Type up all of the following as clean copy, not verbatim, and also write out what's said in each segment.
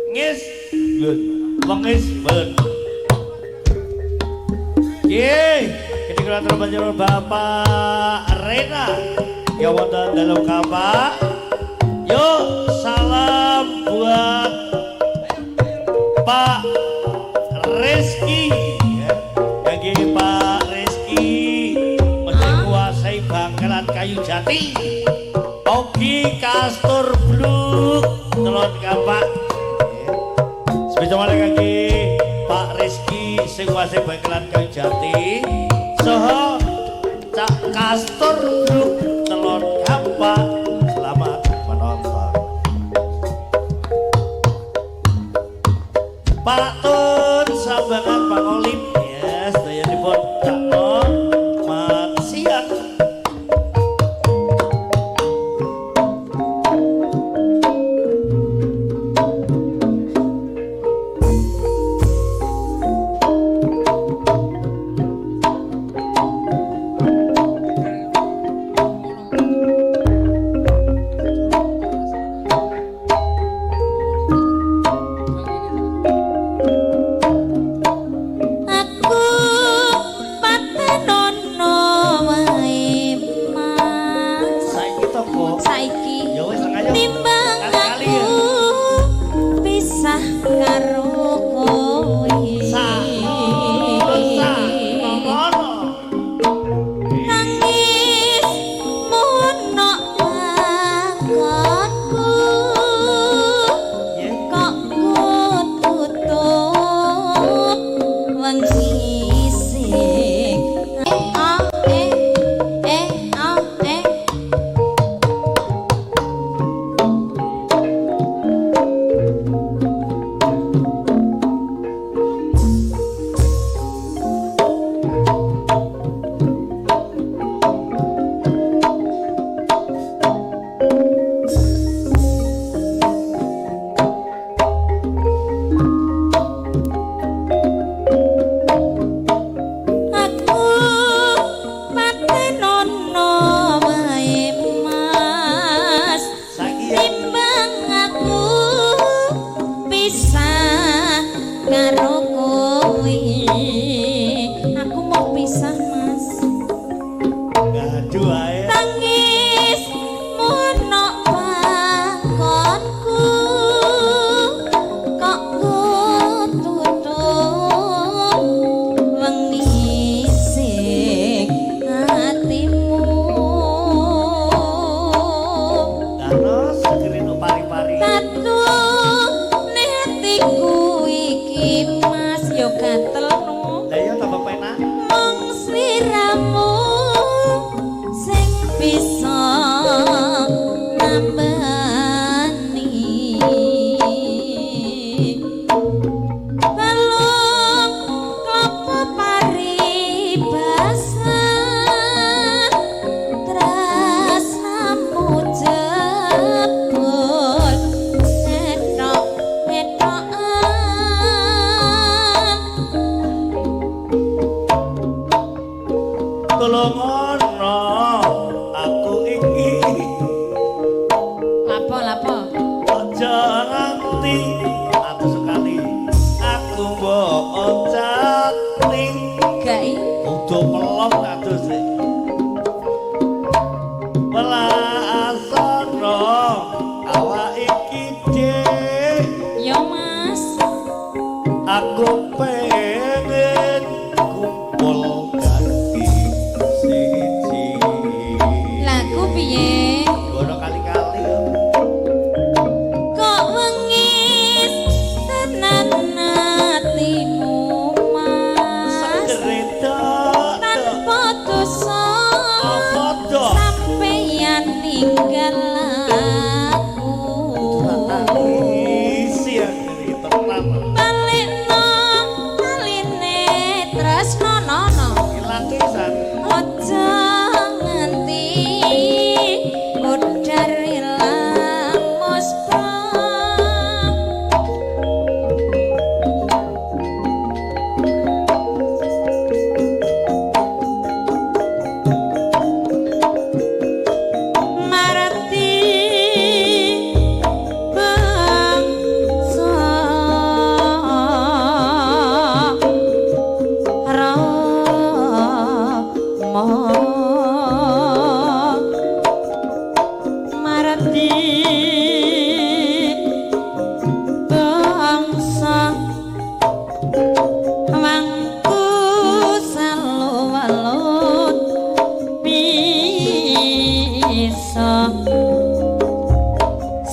Ngis lun wengis ben ye kini kula terbanjur Bapak Rena ya wonten dalam kapal yuk salam buat Pak Rizky ya. Bagi Pak Rizky menguasai Bangkalan Kayu Jati Ogi Kastur Blue telon kapak sebetulnya kaki Pak Rizky sing kuasai Bangkalan Kayu Jati soho Cak Kastur Blue telon kapak selamat menonton Pak Tun sambangan Pak Olim ya sedaya dipun dakno mat siang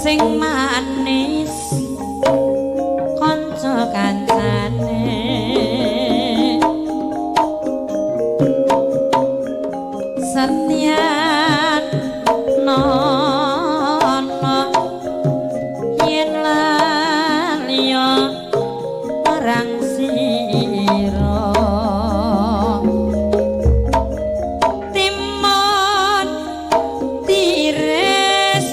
sing manis kanca kancane Satyan nono yen laliya marang sira timun tiris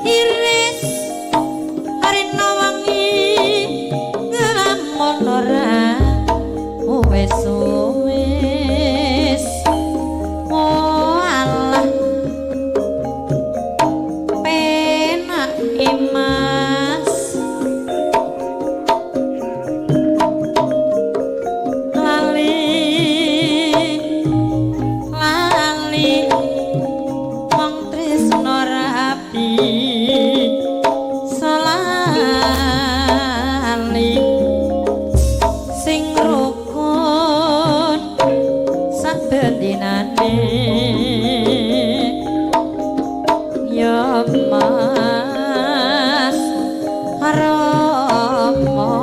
iris harina wengi ngelamun ora wis wis alah penak Mas lali wong tresno rapi salali sing rukun sabendinane ya Mas Rama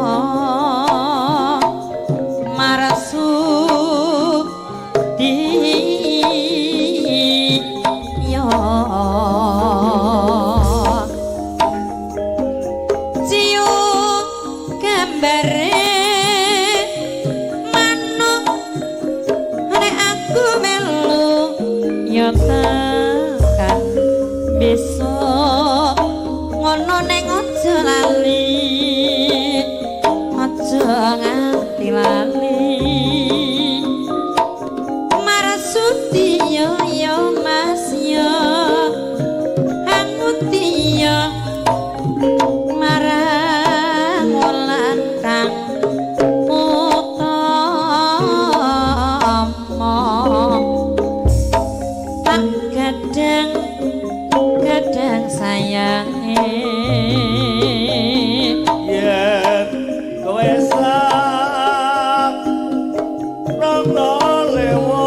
marasudi ya cium gambare manuk nek aku melu ya tekan besok ngono ning aja lali aja nganti lali marasudi yo Mas yo anguti yo marang wulan kang utama tak kadang sayange yen kowe sak rono lewo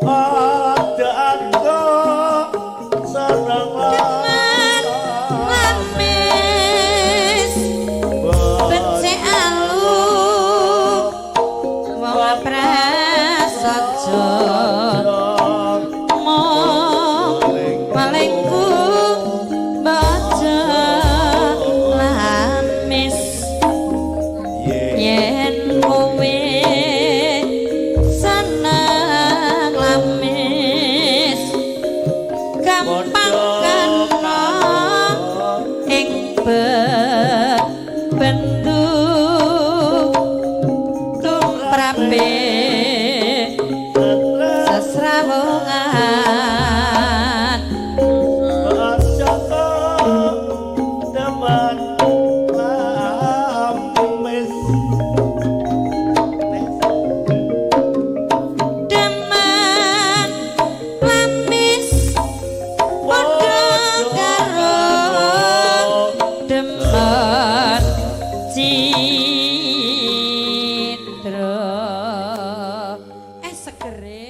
adaanku seneng lamis becik alu wong prasaja palingku baca lamis yen kowe seneng lamis gampang kena ing bentuk tumrape sesrawungan demen lamis padha karo demen citra segere